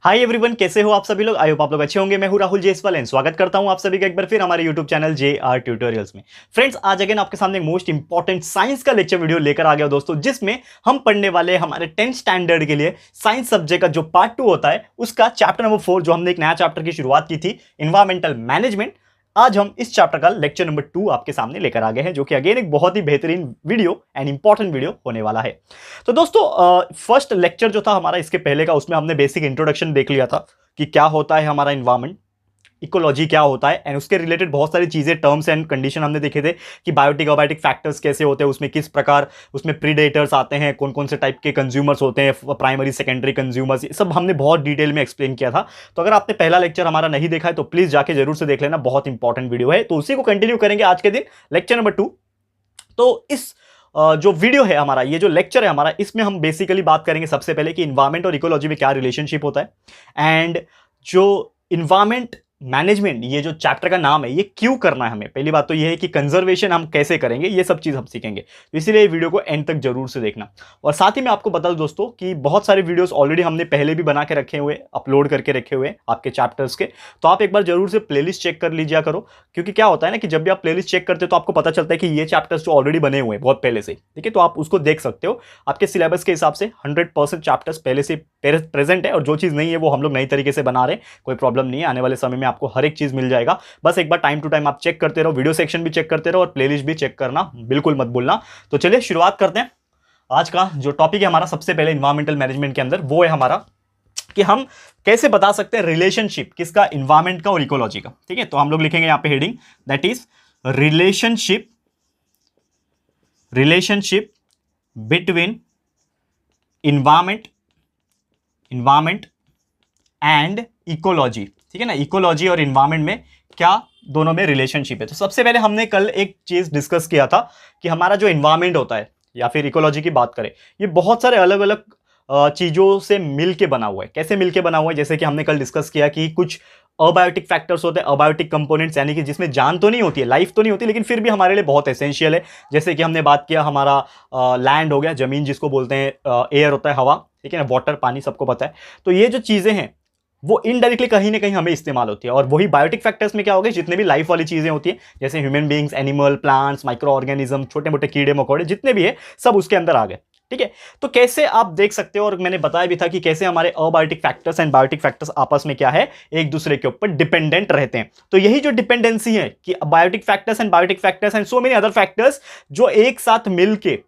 Hi everyone, कैसे हो आप सभी लोग। आई होप आप लोग अच्छे होंगे। मैं हूं राहुल जेसवाल एंड स्वागत करता हूं आप सभी का एक बार फिर हमारे यूट्यूब चैनल JR ट्यूटोरियल्स में। फ्रेंड्स, आज अगेन आपके सामने एक मोस्ट इंपॉर्टेंट साइंस का लेक्चर वीडियो लेकर आ गया दोस्तों, जिसमें हम पढ़ने वाले हमारे 10th स्टैंडर्ड के लिए साइंस सब्जेक्ट का जो पार्ट 2 होता है उसका चैप्टर नंबर 4, जो हमने एक नया चैप्टर की शुरुआत की थी, इन्वायरमेंटल मैनेजमेंट। आज हम इस चैप्टर का लेक्चर नंबर 2 आपके सामने लेकर आ गए हैं, जो कि अगेन एक बहुत ही बेहतरीन वीडियो एंड इंपॉर्टेंट वीडियो होने वाला है। तो दोस्तों, फर्स्ट लेक्चर जो था हमारा इसके पहले का, उसमें हमने बेसिक इंट्रोडक्शन देख लिया था कि क्या होता है हमारा इन्वायरमेंट, इकोलॉजी क्या होता है, एंड उसके रिलेटेड बहुत सारी चीजें, टर्म्स एंड कंडीशन हमने देखे थे कि बायोटिक अबायोटिक फैक्टर्स कैसे होते हैं, उसमें किस प्रकार उसमें प्रीडेटर्स आते हैं, कौन कौन से टाइप के कंज्यूमर्स होते हैं, प्राइमरी सेकेंडरी कंज्यूमर्स, ये सब हमने बहुत डिटेल में एक्सप्लेन किया था। तो अगर आपने पहला लेक्चर हमारा नहीं देखा है तो प्लीज जाके जरूर से देख लेना, बहुत इंपॉर्टेंट वीडियो है। तो उसी को कंटिन्यू करेंगे आज के दिन, लेक्चर नंबर 2। तो इस जो वीडियो है हमारा, ये जो लेक्चर है हमारा, इसमें हम बेसिकली बात करेंगे सबसे पहले कि इन्वायरमेंट और इकोलॉजी में क्या रिलेशनशिप होता है, एंड जो इन्वायरमेंट मैनेजमेंट, ये जो चैप्टर का नाम है, ये क्यों करना है हमें। पहली बात तो ये है कि कंजर्वेशन हम कैसे करेंगे, ये सब चीज हम सीखेंगे। तो इसीलिए वीडियो को एंड तक जरूर से देखना। और साथ ही मैं आपको बता दूं दोस्तों कि बहुत सारे वीडियोस ऑलरेडी हमने पहले भी बना के रखे हुए, अपलोड करके रखे हुए आपके चैप्टर्स के। तो आप एक बार जरूर से प्लेलिस्ट चेक कर लीजिए करो, क्योंकि क्या होता है ना कि जब भी आप प्लेलिस्ट चेक करते हो तो आपको पता चलता है कि ये चैप्टर्स जो ऑलरेडी बने हुए हैं बहुत पहले से, ठीक है। तो आप उसको देख सकते हो, आपके सिलेबस के हिसाब से 100% चैप्टर्स पहले से प्रेजेंट है, और जो चीज नहीं है वो हम लोग नई तरीके से बना रहे हैं। कोई प्रॉब्लम नहीं है, आने वाले समय में आपको हर एक चीज मिल जाएगा। बस एक बार टाइम टू टाइम आप चेक करते रहो, वीडियो सेक्शन भी चेक करते रहो और प्लेलिस्ट भी चेक करना बिल्कुल मत भूलना। तो चलिए शुरुआत करते हैं। आज का जो टॉपिक है हमारा सबसे पहले इन्वायरमेंटल मैनेजमेंट के अंदर, वो है हमारा कि हम कैसे बता सकते हैं रिलेशनशिप किसका, इन्वायरमेंट का और इकोलॉजी का। ठीक है, तो हम लोग लिखेंगे यहां पे heading, that is relationship between environment and ecology. ठीक है ना, इकोलॉजी और इन्वायरमेंट में क्या दोनों में रिलेशनशिप है। तो सबसे पहले हमने कल एक चीज डिस्कस किया था कि हमारा जो इन्वायरमेंट होता है, या फिर इकोलॉजी की बात करें, ये बहुत सारे अलग अलग चीजों से मिलके बना हुआ है। कैसे मिलके बना हुआ है, जैसे कि हमने कल डिस्कस किया कि कुछ अबायोटिक फैक्टर्स होते हैं, अबायोटिक कंपोनेंट्स, यानी कि जिसमें जान तो नहीं होती है, लाइफ तो नहीं होती, लेकिन फिर भी हमारे लिए बहुत एसेंशियल है। जैसे कि हमने बात किया हमारा लैंड हो गया, जमीन जिसको बोलते हैं, एयर होता है हवा, ठीक है ना, वाटर पानी सबको पता है। तो ये जो चीजें हैं वो इनडायरेक्टली कहीं ना कहीं हमें इस्तेमाल होती है। और वही बायोटिक फैक्टर्स में क्या होगा, जितने भी लाइफ वाली चीजें होती है, जैसे human beings, animal, plants, micro organism, छोटे मोटे कीड़े मकोड़े जितने भी है, सब उसके अंदर आ गए। ठीक है, तो कैसे आप देख सकते हो, और मैंने बताया भी था कि कैसे हमारे abiotic factors and biotic factors आपस में क्या है, एक दूसरे के ऊपर डिपेंडेंट रहते हैं। तो यही जो डिपेंडेंसी है कि biotic factors and so many other factors जो एक साथ मिलके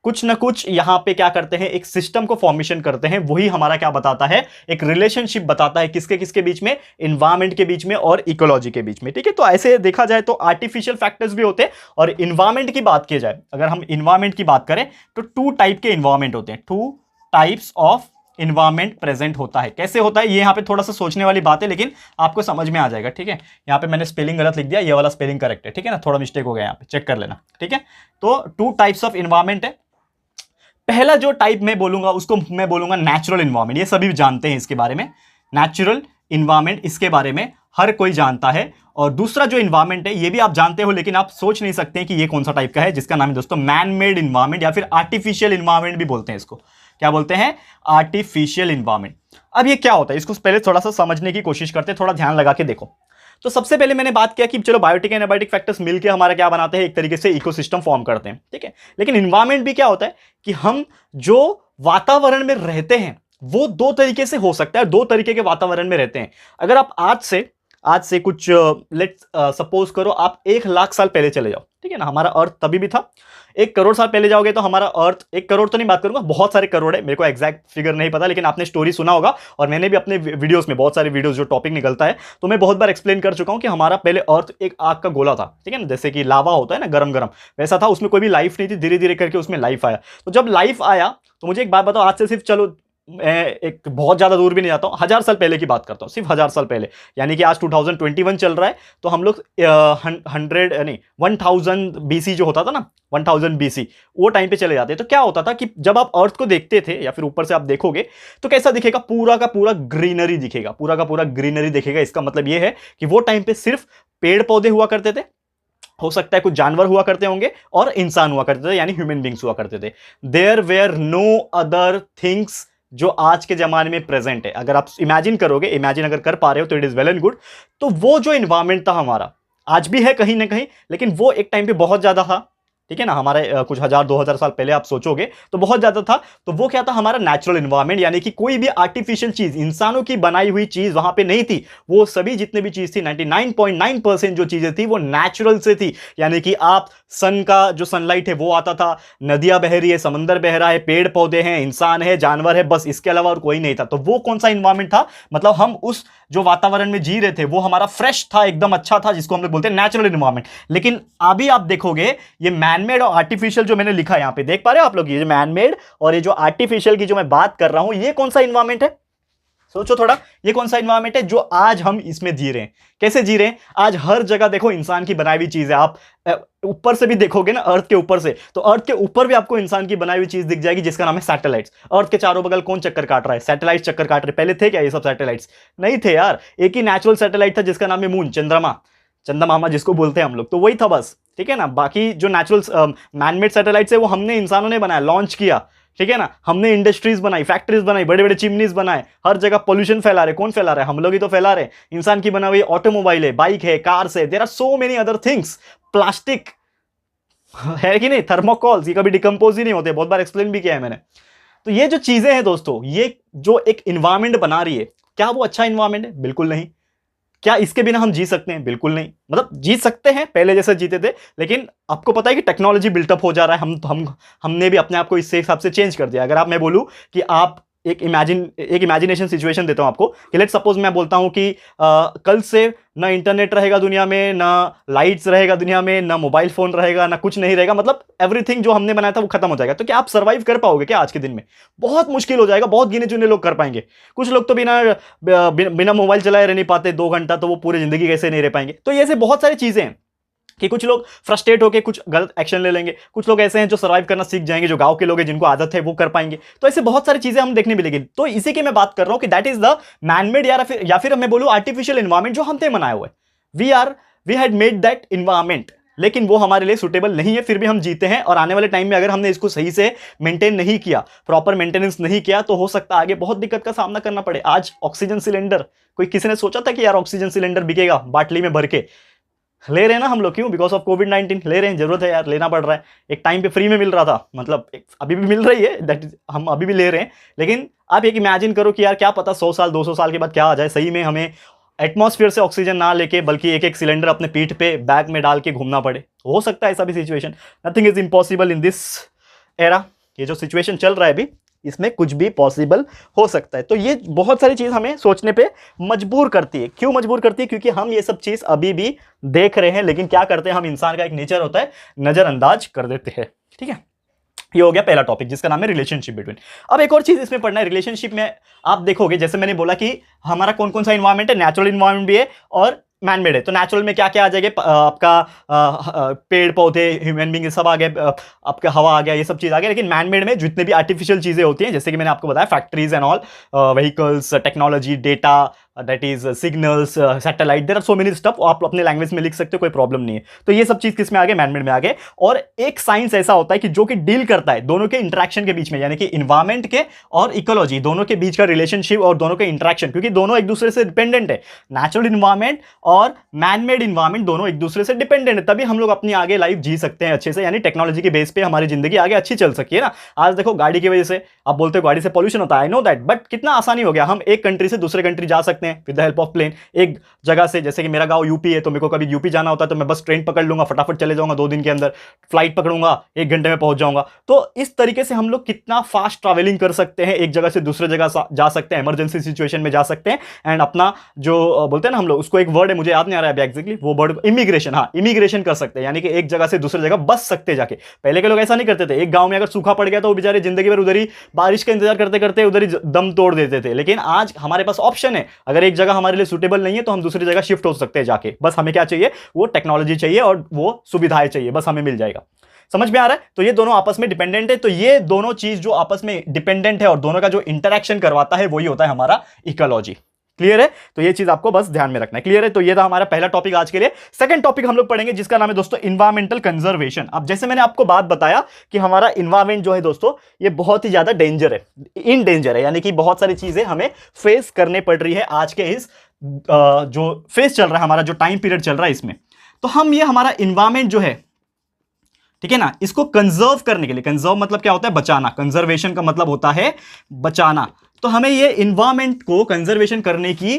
कुछ ना कुछ यहां पे क्या करते हैं, एक सिस्टम को फॉर्मेशन करते हैं, वही हमारा क्या बताता है, एक रिलेशनशिप बताता है, किसके किसके बीच में, इन्वायरमेंट के बीच में और इकोलॉजी के बीच में। ठीक है, तो ऐसे देखा जाए तो आर्टिफिशियल फैक्टर्स भी होते हैं। और इन्वायरमेंट की बात की जाए, अगर हम इन्वायरमेंट की बात करें तो 2 टाइप के इन्वायरमेंट होते हैं, 2 टाइप्स ऑफ इन्वायरमेंट प्रेजेंट होता है। कैसे होता है, ये यहां पे थोड़ा सा सोचने वाली बात है, लेकिन आपको समझ में आ जाएगा। ठीक है, यहां पे मैंने स्पेलिंग गलत लिख दिया, ये वाला स्पेलिंग करेक्ट है, ठीक है ना, थोड़ा मिस्टेक हो गया, यहां पे चेक कर लेना। ठीक है, तो 2 टाइप्स ऑफ इन्वायरमेंट है। पहला जो टाइप मैं बोलूंगा उसको मैं बोलूंगा नेचुरल इन्वायरमेंट। ये सभी जानते हैं इसके बारे में, नेचुरल इन्वायरमेंट, इसके बारे में हर कोई जानता है। और दूसरा जो इन्वायरमेंट है ये भी आप जानते हो, लेकिन आप सोच नहीं सकते कि ये कौन सा टाइप का है, जिसका नाम है दोस्तों मैन मेड इन्वायरमेंट, या फिर आर्टिफिशियल इन्वायरमेंट भी बोलते हैं इसको। क्या बोलते हैं, आर्टिफिशियल इन्वायरमेंट। अब ये क्या होता है, इसको पहले थोड़ा सा समझने की कोशिश करते हैं, थोड़ा ध्यान लगा के देखो। तो सबसे पहले मैंने बात किया कि चलो बायोटिक एंड एबायोटिक फैक्टर्स मिलकर हमारा क्या बनाते हैं, एक तरीके से इकोसिस्टम फॉर्म करते हैं। ठीक है, लेकिन इन्वायरमेंट भी क्या होता है कि हम जो वातावरण में रहते हैं वो 2 तरीके से हो सकता है, 2 तरीके के वातावरण में रहते हैं। अगर आप आज से कुछ लेट्स सपोज करो आप 1,00,000 साल पहले चले जाओ, ठीक है ना, हमारा अर्थ तभी भी था। 1 करोड़ साल पहले जाओगे तो हमारा अर्थ, 1 करोड़ तो नहीं बात करूंगा, बहुत सारे करोड़ है, मेरे को एग्जैक्ट फिगर नहीं पता, लेकिन आपने स्टोरी सुना होगा, और मैंने भी अपने वीडियोस में, बहुत सारे वीडियोस जो टॉपिक निकलता है तो मैं बहुत बार एक्सप्लेन कर चुका हूं कि हमारा पहले अर्थ एक आग का गोला था। ठीक है ना, जैसे कि लावा होता है ना, गरम गरम, वैसा था, उसमें कोई भी लाइफ नहीं थी, धीरे धीरे करके उसमें लाइफ आया। तो जब लाइफ आया तो मुझे एक बात बताओ, आज से सिर्फ, चलो मैं एक बहुत ज्यादा दूर भी नहीं जाता हूं, 1000 साल पहले की बात करता हूं, सिर्फ 1000 साल पहले, यानी कि आज 2021 चल रहा है, तो हम लोग 1000 BC जो होता था ना, 1000 BC, वो टाइम पे चले जाते। तो क्या होता था कि जब आप अर्थ को देखते थे या फिर ऊपर से आप देखोगे तो कैसा दिखेगा, पूरा का पूरा ग्रीनरी दिखेगा, पूरा का पूरा ग्रीनरी दिखेगा। इसका मतलब ये है कि वो टाइम पे सिर्फ पेड़ पौधे हुआ करते थे, हो सकता है कुछ जानवर हुआ करते होंगे, और इंसान हुआ करते थे, यानी ह्यूमन बींग्स हुआ करते थे। There were no other things जो आज के ज़माने में प्रेजेंट है, अगर आप इमेजिन करोगे, इमेजिन अगर कर पा रहे हो तो it is well and good. तो वो जो इन्वायरमेंट था हमारा, आज भी है कहीं ना कहीं, लेकिन वो एक टाइम पे बहुत ज़्यादा था, ठीक है ना, हमारे कुछ 1000-2000 साल पहले आप सोचोगे तो बहुत ज़्यादा था। तो वो क्या था, हमारा नेचुरल इन्वायरमेंट, यानी कि कोई भी आर्टिफिशियल चीज़, इंसानों की बनाई हुई चीज़ वहाँ पे नहीं थी। वो सभी जितने भी चीज़ थी, 99.9% जो चीज़ें थी वो नेचुरल से थी। यानी कि आप सन का जो सनलाइट है वो आता था, नदियाँ बह रही है, समंदर बह रहा है, पेड़ पौधे हैं, इंसान है, जानवर है, बस इसके अलावा और कोई नहीं था। तो वो कौन सा इन्वायरमेंट था, मतलब हम उस जो वातावरण में जी रहे थे वो हमारा फ्रेश था, एकदम अच्छा था, जिसको हम लोग बोलते हैं नेचुरल इन्वायरमेंट। लेकिन अभी आप देखोगे ये मैनमेड और आर्टिफिशियल, जो मैंने लिखा है यहां पे, देख पा रहे हो आप लोग, ये जो मैनमेड और ये जो आर्टिफिशियल की जो मैं बात कर रहा हूं, ये कौन सा इन्वायरमेंट है, सोचो थोड़ा, ये कौन सा इन्वायरमेंट है जो आज हम इसमें जी रहे हैं। कैसे जी रहे हैं, आज हर जगह देखो इंसान की बनाई हुई चीज है। आप ऊपर से भी देखोगे ना, अर्थ के ऊपर से, तो अर्थ के ऊपर भी आपको इंसान की बनाई हुई चीज दिख जाएगी, जिसका नाम है सैटेलाइट्स। अर्थ के चारों बगल कौन चक्कर काट रहा है, सैटेलाइट चक्कर काट रहे। पहले थे क्या ये सब सैटेलाइट्स? नहीं थे यार, एक ही नेचुरल सैटेलाइट था जिसका नाम है मून, चंद्रमा, चंदा मामा जिसको बोलते हैं हम लोग, तो वही था बस, ठीक है ना। बाकी जो नेचुरल मैनमेड सैटेलाइट्स है वो हमने इंसानों ने बनाया, लॉन्च किया, ठीक है ना। हमने इंडस्ट्रीज बनाई, फैक्ट्रीज बनाई, बड़े बड़े चिमनीज बनाए, हर जगह पोल्यूशन फैला रहे। कौन फैला रहा है? हम लोग ही तो फैला रहे। इंसान की बना हुई ऑटोमोबाइल है, बाइक है, कार्स है, there are so many other things, plastic है कि नहीं, थर्मोकॉल्स, ये कभी डिकम्पोज ही नहीं होते, बहुत बार एक्सप्लेन भी किया है मैंने। तो ये जो चीजें हैं दोस्तों, ये जो एक इन्वायरमेंट बना रही है, क्या वो अच्छा इन्वायरमेंट है? बिल्कुल नहीं। क्या इसके बिना हम जी सकते हैं? बिल्कुल नहीं। मतलब जी सकते हैं, पहले जैसे जीते थे, लेकिन आपको पता है कि टेक्नोलॉजी बिल्टअप हो जा रहा है, हमने भी अपने आप को इससे हिसाब से चेंज कर दिया। अगर आप, मैं बोलूं कि आप एक इमेजिनेशन सिचुएशन देता हूं आपको, कि लेट्स सपोज मैं बोलता हूं कि कल से ना इंटरनेट रहेगा दुनिया में, ना लाइट्स रहेगा दुनिया में, ना मोबाइल फोन रहेगा, ना कुछ नहीं रहेगा, मतलब एवरीथिंग जो हमने बनाया था वो खत्म हो जाएगा। तो क्या आप सर्वाइव कर पाओगे क्या आज के दिन में? बहुत मुश्किल हो जाएगा, बहुत गिने चुने लोग कर पाएंगे। कुछ लोग तो बिना मोबाइल चलाए रह नहीं पाते 2 घंटा, तो वो पूरी जिंदगी कैसे नहीं रह पाएंगे। तो ये ऐसे बहुत सारी चीजें हैं कि कुछ लोग फ्रस्ट्रेट होकर कुछ गलत एक्शन ले लेंगे, कुछ लोग ऐसे हैं जो सर्वाइव करना सीख जाएंगे, जो गांव के लोग हैं जिनको आदत है वो कर पाएंगे। तो ऐसे बहुत सारी चीजें हम देखने मिलेगी। तो इसी की मैं बात कर रहा हूं कि दैट इज द मैनमेड, या फिर मैं बोलूं आर्टिफिशियल इन्वायरमेंट जो हमने बनाया हुआ है। We had made that environment, लेकिन वो हमारे लिए सुटेबल नहीं है, फिर भी हम जीते हैं। और आने वाले टाइम में अगर हमने इसको सही से मेंटेन नहीं किया, प्रॉपर मेंटेनेंस नहीं किया, तो हो सकता है आगे बहुत दिक्कत का सामना करना पड़े। आज ऑक्सीजन सिलेंडर, कोई किसी ने सोचा था कि यार ऑक्सीजन सिलेंडर बिकेगा बाटली में भर के? ले रहे हैं ना हम लोग, क्यों? बिकॉज ऑफ कोविड-19 ले रहे हैं, जरूरत है यार, लेना पड़ रहा है। एक टाइम पे फ्री में मिल रहा था, मतलब अभी भी मिल रही है, दैट इज, हम अभी भी ले रहे हैं। लेकिन आप एक इमेजिन करो कि यार क्या पता 100 साल 200 साल के बाद क्या आ जाए, सही में हमें एटमॉस्फेयर से ऑक्सीजन ना लेके, बल्कि एक एक सिलेंडर अपने पीठ पे बैग में डाल के घूमना पड़े। हो सकता है ऐसा भी situation. Nothing is impossible in this era. ये जो सिचुएशन चल रहा है अभी, इसमें कुछ भी पॉसिबल हो सकता है। तो ये बहुत सारी चीज हमें सोचने पे मजबूर करती है। क्यों मजबूर करती है? क्योंकि हम ये सब चीज अभी भी देख रहे हैं, लेकिन क्या करते हैं हम, इंसान का एक नेचर होता है, नजरअंदाज कर देते हैं। ठीक है, ये हो गया पहला टॉपिक जिसका नाम है रिलेशनशिप बिटवीन। अब एक और चीज इसमें पढ़ना है, रिलेशनशिप में आप देखोगे, जैसे मैंने बोला कि हमारा कौन कौन सा इन्वायरमेंट है, नेचुरल इन्वायरमेंट भी है और मैनमेड है। तो नेचुरल में क्या क्या आ जाएगा, आपका पेड़ पौधे, ह्यूमन बींग, सब आ गए, आपका हवा आ गया, ये सब चीज आ गया। लेकिन मैनमेड में जितने भी आर्टिफिशियल चीजें होती हैं, जैसे कि मैंने आपको बताया, factories and all, vehicles, technology, data, that is signals, satellite, there are so many stuff, आप अपने लैंग्वेज में लिख सकते हो, कोई प्रॉब्लम नहीं है। तो ये सब चीज किस में आ गए, मैनमेड में आ गए। और एक साइंस ऐसा होता है कि जो कि डील करता है दोनों के इंटरेक्शन के बीच में, यानी कि इन्वायरमेंट के और इकोलॉजी दोनों के बीच का रिलेशनशिप और दोनों के इंटरेक्शन, क्योंकि दोनों एक दूसरे से डिपेंडेंट है। नेचुरल इन्वायरमेंट और मैनमेड इन्वायरमेंट दोनों एक दूसरे से डिपेंडेंट है, तभी हम लोग अपनी आगे लाइफ जी सकते हैं अच्छे से, यानी टेक्नोलॉजी के बेस पे हमारी जिंदगी आगे अच्छी चल सकी है ना। आज देखो गाड़ी की वजह से, आप बोलते हो गाड़ी से पॉल्यूशन होता है, आई नो दैट, बट कितना आसानी हो गया, हम एक कंट्री से दूसरे कंट्री जा सकते हैं with the help of plane. एक जगह से, जैसे कि मेरा गांव यूपी है, तो मेरे को कभी यूपी जाना होता है तो मैं बस ट्रेन पकड़ लूंगा, फटाफट चले जाऊंगा 2 दिन के अंदर, फ्लाइट पकड़ूंगा 1 घंटे में पहुंच जाऊंगा। तो इस तरीके से हम लोग कितना फास्ट ट्रैवलिंग कर सकते हैं, एक जगह से दूसरे जगह जा सकते हैं, इमरजेंसी सिचुएशन में जा सकते हैं। एंड अपना जो बोलते हैं ना हम लोग, उसको एक वर्ड है, मुझे याद नहीं आ रहा है एग्जैक्टली वो वर्ड, इमिग्रेशन, हाँ इमिग्रेशन कर सकते हैं, यानी कि एक जगह से दूसरे जगह बस सकते जाके। पहले के लोग ऐसा नहीं करते थे, एक गांव में अगर सूखा पड़ गया तो वो बेचारे जिंदगी भर उधर ही बारिश का इंतजार करते करते उधर ही दम तोड़ देते थे। लेकिन आज हमारे पास ऑप्शन है, अगर एक जगह हमारे लिए सुटेबल नहीं है तो हम दूसरी जगह शिफ्ट हो सकते हैं जाके। बस हमें क्या चाहिए, वो टेक्नोलॉजी चाहिए और वो सुविधाएं चाहिए, बस हमें मिल जाएगा। समझ में आ रहा है? तो ये दोनों आपस में डिपेंडेंट है। तो ये दोनों चीज जो आपस में डिपेंडेंट है और दोनों का जो इंटरेक्शन करवाता है, वही होता है हमारा इकोलॉजी। क्लियर है? तो ये चीज आपको बस ध्यान में रखना है। क्लियर है? तो ये था हमारा पहला टॉपिक आज के लिए। सेकंड टॉपिक हम लोग पढ़ेंगे जिसका नाम है दोस्तों इन्वायरमेंटल कंजर्वेशन। अब जैसे मैंने आपको बात बताया कि हमारा इन्वायरमेंट जो है दोस्तों ये बहुत ही ज्यादा डेंजर है, इन डेंजर है, यानी कि बहुत सारी चीजें हमें फेस करने पड़ रही है आज के इस जो फेस चल रहा है, हमारा जो टाइम पीरियड चल रहा है इसमें। तो हम ये हमारा इन्वायरमेंट जो है, ठीक है ना, इसको कंजर्व करने के लिए, कंजर्व मतलब क्या होता है? बचाना। कंजर्वेशन का मतलब होता है बचाना। तो हमें ये इन्वायरमेंट को कंजर्वेशन करने की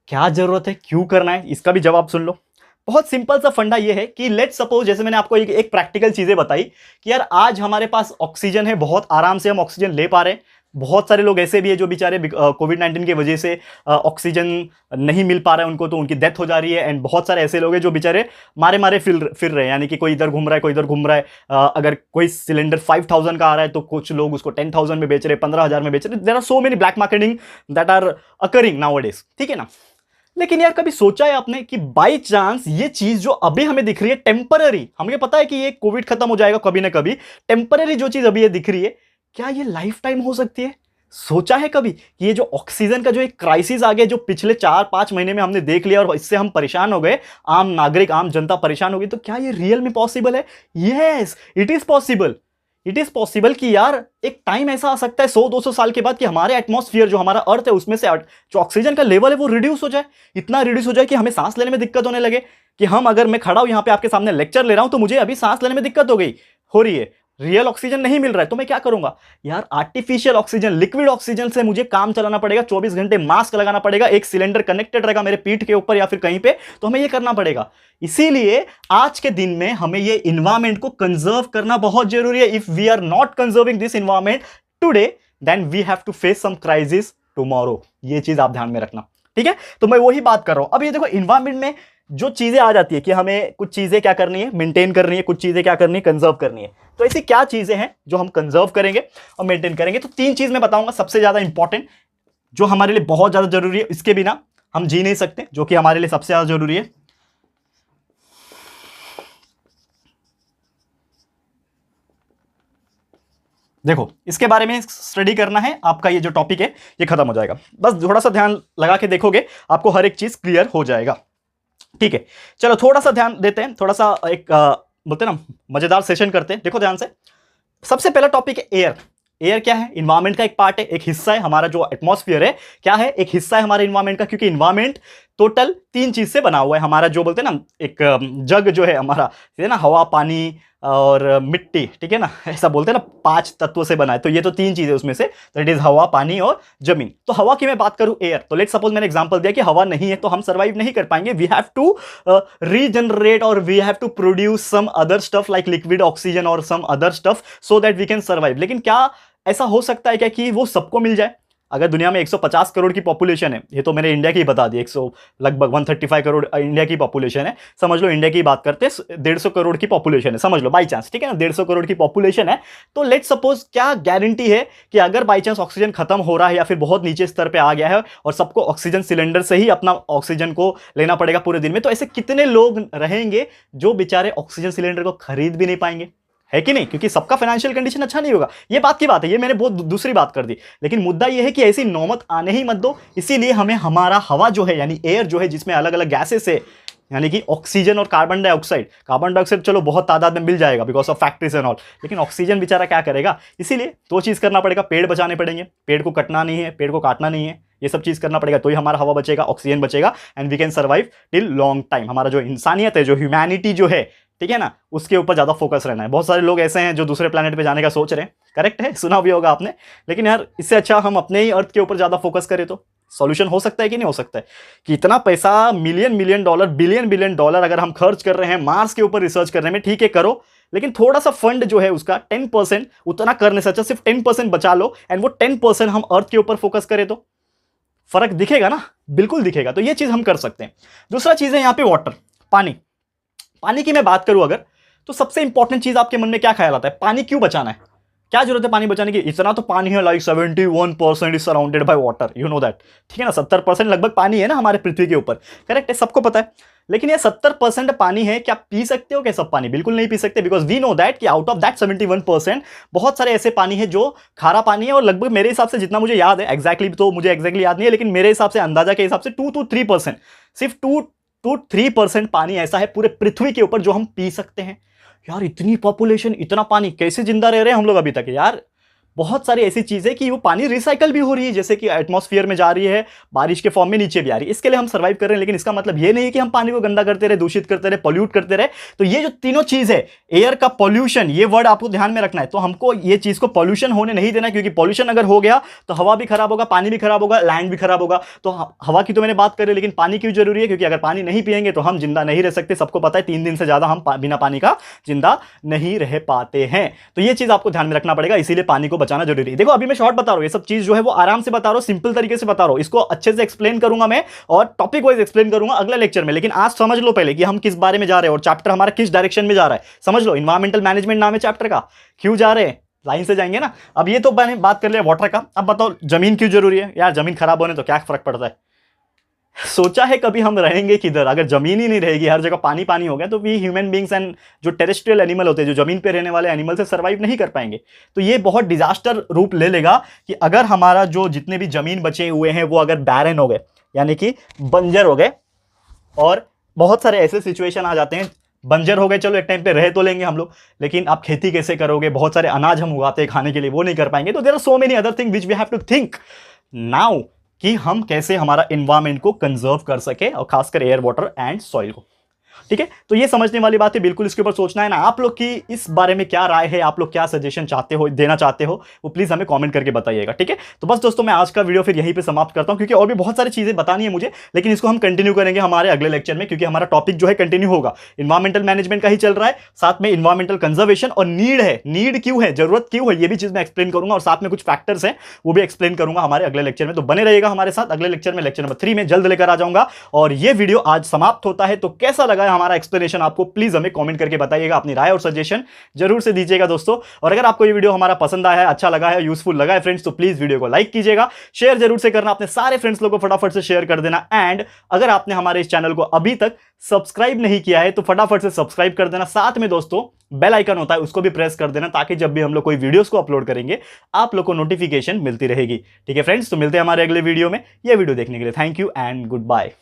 क्या जरूरत है, क्यों करना है, इसका भी जवाब सुन लो। बहुत सिंपल सा फंडा ये है कि लेट्स सपोज, जैसे मैंने आपको एक प्रैक्टिकल चीजें बताई कि यार आज हमारे पास ऑक्सीजन है, बहुत आराम से हम ऑक्सीजन ले पा रहे हैं। बहुत सारे लोग ऐसे भी है जो बेचारे कोविड-19 की वजह से ऑक्सीजन नहीं मिल पा रहा है उनको, तो उनकी डेथ हो जा रही है। एंड बहुत सारे ऐसे लोग हैं जो बेचारे मारे मारे फिर रहे हैं, यानी कि कोई इधर घूम रहा है, कोई इधर घूम रहा है। अगर कोई सिलेंडर 5000 का आ रहा है तो कुछ लोग उसको 10,000 में बेच रहे हैं, 15,000 में बेच रहे हैं। There are so many black marketing that are occurring nowadays, ठीक है ना। लेकिन यार कभी सोचा है आपने कि बाई चांस ये चीज जो अभी हमें दिख रही है टेम्पररी, हमें पता है कि ये कोविड खत्म हो जाएगा कभी ना कभी, टेम्पररी जो चीज अभी ये दिख रही है, क्या ये लाइफ टाइम हो सकती है? सोचा है कभी कि ये जो ऑक्सीजन का जो एक क्राइसिस आ गया, जो पिछले 4-5 महीने में हमने देख लिया और इससे हम परेशान हो गए, आम नागरिक, आम जनता परेशान हो गई, तो क्या ये रियल में पॉसिबल है? Yes, it is possible. It is possible कि यार एक टाइम ऐसा आ सकता है 100-200 साल के बाद कि हमारे एटमॉस्फेयर, जो हमारा अर्थ है, उसमें से जो ऑक्सीजन का लेवल है वो रिड्यूस हो जाए, इतना रिड्यूस हो जाए कि हमें सांस लेने में दिक्कत होने लगे। कि हम, अगर मैं खड़ा हूं यहां पे आपके सामने लेक्चर ले रहा हूं तो मुझे अभी सांस लेने में दिक्कत हो रही है, रियल ऑक्सीजन नहीं मिल रहा है, तो मैं क्या करूंगा यार? आर्टिफिशियल ऑक्सीजन, लिक्विड ऑक्सीजन से मुझे काम चलाना पड़ेगा, 24 घंटे मास्क लगाना पड़ेगा, एक सिलेंडर कनेक्टेड रहेगा मेरे पीठ के ऊपर या फिर कहीं पे, तो हमें ये करना पड़ेगा। इसीलिए आज के दिन में हमें ये इन्वायरमेंट को कंजर्व करना बहुत जरूरी है। If we are not conserving this environment today, then we have to face some crisis tomorrow. ये चीज आप ध्यान में रखना, ठीक है? तो मैं वही बात कर रहा हूं। अब ये देखो, इन्वायरमेंट में जो चीजें आ जाती है कि हमें कुछ चीजें क्या करनी है, मेंटेन करनी है, कुछ चीजें क्या करनी है, कंजर्व करनी है। तो ऐसी क्या चीजें हैं जो हम कंजर्व करेंगे और मेंटेन करेंगे? तो 3 चीज मैं बताऊंगा सबसे ज्यादा इंपॉर्टेंट, जो हमारे लिए बहुत ज्यादा जरूरी है, इसके बिना हम जी नहीं सकते, जो कि हमारे लिए सबसे ज्यादा जरूरी है। देखो, इसके बारे में स्टडी करना है, आपका ये जो टॉपिक है ये खत्म हो जाएगा। बस थोड़ा सा ध्यान लगा के देखोगे, आपको हर एक चीज क्लियर हो जाएगा, ठीक है? चलो थोड़ा सा ध्यान देते हैं, थोड़ा सा एक बोलते हैं ना मजेदार सेशन करते हैं। देखो ध्यान से, सबसे पहला टॉपिक है एयर। एयर क्या है? इन्वायरमेंट का एक पार्ट है, एक हिस्सा है। हमारा जो एटमॉस्फेयर है क्या है? एक हिस्सा है हमारे इन्वायरमेंट का, क्योंकि इन्वायरमेंट टोटल 3 चीज से बना हुआ है। हमारा जो बोलते हैं ना, एक जग जो है हमारा, है ना, हवा, पानी और मिट्टी, ठीक है ना, ऐसा बोलते हैं ना, 5 तत्वों से बना है। तो ये तो 3 चीजें उसमें से, दैट इज हवा, पानी और जमीन। तो हवा की मैं बात करूं, एयर, तो लेट्स सपोज मैंने एग्जांपल दिया कि हवा नहीं है तो हम सर्वाइव नहीं कर पाएंगे। वी हैव टू रीजनरेट और we have to produce some other stuff like liquid oxygen और some other stuff so that we can survive. लेकिन क्या ऐसा हो सकता है क्या कि वो सबको मिल जाए? अगर दुनिया में 150 करोड़ की पॉपुलेशन है, ये तो मैंने इंडिया की बता दी, 100 लगभग 135 करोड़ इंडिया की पॉपुलेशन है, समझ लो इंडिया की बात करते हैं, 150 करोड़ की पॉपुलेशन है, समझ लो बाई चांस, ठीक है ना, 150 करोड़ की पॉपुलेशन है। तो लेट्स सपोज, क्या गारंटी है कि अगर बाई चांस ऑक्सीजन खत्म हो रहा है या फिर बहुत नीचे स्तर पे आ गया है और सबको ऑक्सीजन सिलेंडर से ही अपना ऑक्सीजन को लेना पड़ेगा पूरे दिन में, तो ऐसे कितने लोग रहेंगे जो बेचारे ऑक्सीजन सिलेंडर को खरीद भी नहीं पाएंगे? है कि नहीं? क्योंकि सबका फाइनेंशियल कंडीशन अच्छा नहीं होगा। ये बात की बात है, ये मैंने बहुत दूसरी बात कर दी। लेकिन मुद्दा ये है कि ऐसी नौबत आने ही मत दो। इसीलिए हमें हमारा हवा जो है, यानी एयर जो है, जिसमें अलग अलग गैसेस है, यानी कि ऑक्सीजन और कार्बन डाइऑक्साइड। कार्बन डाइऑक्साइड चलो बहुत तादाद में मिल जाएगा because of factories and all, लेकिन ऑक्सीजन बेचारा क्या करेगा? इसीलिए 2 चीज करना पड़ेगा, पेड़ बचाने पड़ेंगे, पेड़ को कटना नहीं है, पेड़ को काटना नहीं है, ये सब चीज करना पड़ेगा, तो ही हमारा हवा बचेगा, ऑक्सीजन बचेगा, and we can survive till long time. हमारा जो इंसानियत है, जो ह्यूमैनिटी जो है, ठीक है ना, उसके ऊपर ज्यादा फोकस रहना है। बहुत सारे लोग ऐसे हैं जो दूसरे प्लेनेट पे जाने का सोच रहे हैं, करेक्ट है, सुना भी होगा आपने, लेकिन यार इससे अच्छा हम अपने ही अर्थ के ऊपर ज्यादा फोकस करें तो सॉल्यूशन हो सकता है कि नहीं हो सकता है? कि इतना पैसा, मिलियन डॉलर, बिलियन डॉलर अगर हम खर्च कर रहे हैं मार्स के ऊपर रिसर्च करने में, ठीक है करो, लेकिन थोड़ा सा फंड जो है उसका 10%, उतना करने से अच्छा सिर्फ 10% बचा लो, एंड वो 10% हम अर्थ के ऊपर फोकस करें तो फर्क दिखेगा ना, बिल्कुल दिखेगा। तो ये चीज हम कर सकते हैं। दूसरा चीज है यहाँ पे वाटर, पानी। पानी की मैं बात करूं अगर, तो सबसे इंपॉर्टेंट चीज आपके मन में क्या ख्याल आता है? पानी क्यों बचाना है? क्या जरूरत है पानी बचाने की? इतना तो पानी है, like 71% is surrounded by water, you know that, ठीक है ना। 70% लगभग पानी है ना हमारे पृथ्वी के ऊपर, करेक्ट है, सबको पता है। लेकिन ये 70% पानी है, क्या पी सकते हो क्या सब पानी? बिल्कुल नहीं पी सकते, बिकॉज वी नो दैट कि आउट ऑफ दैट 71% बहुत सारे ऐसे पानी है जो खारा पानी है, और लगभग मेरे हिसाब से जितना मुझे याद है, एग्जैक्टली तो मुझे एग्जैक्टली याद नहीं है, लेकिन मेरे हिसाब से अंदाजा के हिसाब से 2 to 3%, सिर्फ 2 to 3% पानी ऐसा है पूरे पृथ्वी के ऊपर जो हम पी सकते हैं। यार इतनी पॉपुलेशन, इतना पानी, कैसे जिंदा रह रहे हैं हम लोग अभी तक यार? बहुत सारी ऐसी चीजें कि वो पानी रिसाइकल भी हो रही है, जैसे कि एटमॉस्फेयर में जा रही है, बारिश के फॉर्म में नीचे भी आ रही है, इसके लिए हम सर्वाइव कर रहे हैं। लेकिन इसका मतलब ये नहीं है कि हम पानी को गंदा करते रहे, दूषित करते रहे, पॉल्यूट करते रहे। तो ये जो तीनों चीज है, एयर का पॉल्यूशन, ये वर्ड आपको ध्यान में रखना है। तो हमको ये चीज को पॉल्यूशन होने नहीं देना, क्योंकि पॉल्यूशन अगर हो गया तो हवा भी खराब होगा, पानी भी खराब होगा, लैंड भी खराब होगा। तो हवा की तो मैंने बात करी, लेकिन पानी क्यों जरूरी है? क्योंकि अगर पानी नहीं पिएंगे तो हम जिंदा नहीं रह सकते। सबको पता है 3 दिन से ज्यादा हम बिना पानी का जिंदा नहीं रह पाते हैं। तो ये चीज आपको ध्यान में रखना पड़ेगा, इसीलिए पानी को बचाना जरूरी है। देखो अभी मैं शॉर्ट बता रहा हूं, ये सब चीज जो है वो आराम से बता रहा हूं, सिंपल तरीके से बता रहा हूं। इसको अच्छे से एक्सप्लेन करूंगा मैं, और टॉपिक वाइज एक्सप्लेन करूंगा अगले लेक्चर में। लेकिन आज समझ लो पहले कि हम किस बारे में जा रहे हैं और चैप्टर हमारा किस डायरेक्शन में जा रहा है। समझ लो, एनवायरमेंटल मैनेजमेंट नाम है चैप्टर का। क्यों जा रहे हैं, लाइन से जाएंगे ना। अब ये तो मैंने बात कर लिया वाटर का। अब बताओ जमीन क्यों जरूरी है? यार जमीन खराब होने तो क्या फर्क पड़ता है? सोचा है कभी हम रहेंगे किधर? अगर जमीन ही नहीं रहेगी, हर जगह पानी पानी हो गया, तो वी ह्यूमन बींग्स एंड जो टेरेस्ट्रियल एनिमल होते हैं, जो जमीन पे रहने वाले एनिमल से सर्वाइव नहीं कर पाएंगे। तो ये बहुत डिजास्टर रूप ले लेगा कि अगर हमारा जो जितने भी जमीन बचे हुए हैं वो अगर बैरन हो गए, यानी कि बंजर हो गए, और बहुत सारे ऐसे सिचुएशन आ जाते हैं, बंजर हो गए, चलो एक टाइम पे रह तो लेंगे हम लोग, लेकिन आप खेती कैसे करोगे? बहुत सारे अनाज हम उगाते हैं खाने के लिए, वो नहीं कर पाएंगे। तो there are so many other thing which we have to think now, कि हम कैसे हमारा एनवायरमेंट को कंजर्व कर सके, और खासकर एयर, वाटर एंड सॉइल को। ठीक है, तो ये समझने वाली बात है, बिल्कुल इसके ऊपर सोचना है ना। आप लोग की इस बारे में क्या राय है, आप लोग क्या सजेशन चाहते हो, देना चाहते हो, वो प्लीज हमें कमेंट करके बताइएगा। ठीक है, तो बस दोस्तों मैं आज का वीडियो फिर यहीं पे समाप्त करता हूं, क्योंकि और भी बहुत सारी चीजें बतानी है मुझे, लेकिन इसको हम कंटिन्यू करेंगे हमारे अगले लेक्चर में, क्योंकि हमारा टॉपिक जो है कंटिन्यू होगा। इन्वायरमेंटल मैनेजमेंट का ही चल रहा है, साथ में इन्वायरमेंटल कंजर्वेशन, और नीड है, नीड क्यों है, जरूरत क्यों है, ये भी चीज मैं एक्सप्लेन करूंगा, और साथ में कुछ फैक्टर्स हैं वो भी एक्सप्लेन करूंगा हमारे अगले लेक्चर में। तो बने रहिएगा हमारे साथ। अगले लेक्चर में, लेक्चर नंबर 3 में जल्द लेकर आ जाऊंगा। और ये वीडियो आज समाप्त होता है, तो कैसा लगा है हमारा एक्सप्लेनेशन आपको, प्लीज हमें कमेंट करके बताइएगा, अपनी राय और सजेशन जरूर से दीजिएगा दोस्तों। और अगर आपको ये वीडियो हमारा पसंद आया है, अच्छा लगा है, यूजफुल लगा है फ्रेंड्स, तो प्लीज वीडियो को लाइक कीजिएगा, शेयर जरूर से करना, अपने सारे फ्रेंड्स लोगों को फटाफट से शेयर कर देना। एंड अगर आपने हमारे इस चैनल को अभी तक सब्सक्राइब नहीं किया है तो फटाफट से सब्सक्राइब कर देना। साथ में दोस्तों बेल आइकन होता है, उसको भी प्रेस कर देना, ताकि जब भी हम लोग कोई वीडियोस को अपलोड करेंगे आप लोग को नोटिफिकेशन मिलती रहेगी। ठीक है फ्रेंड्स, तो मिलते हैं हमारे अगले वीडियो में। यह वीडियो देखने के लिए thank you and good bye.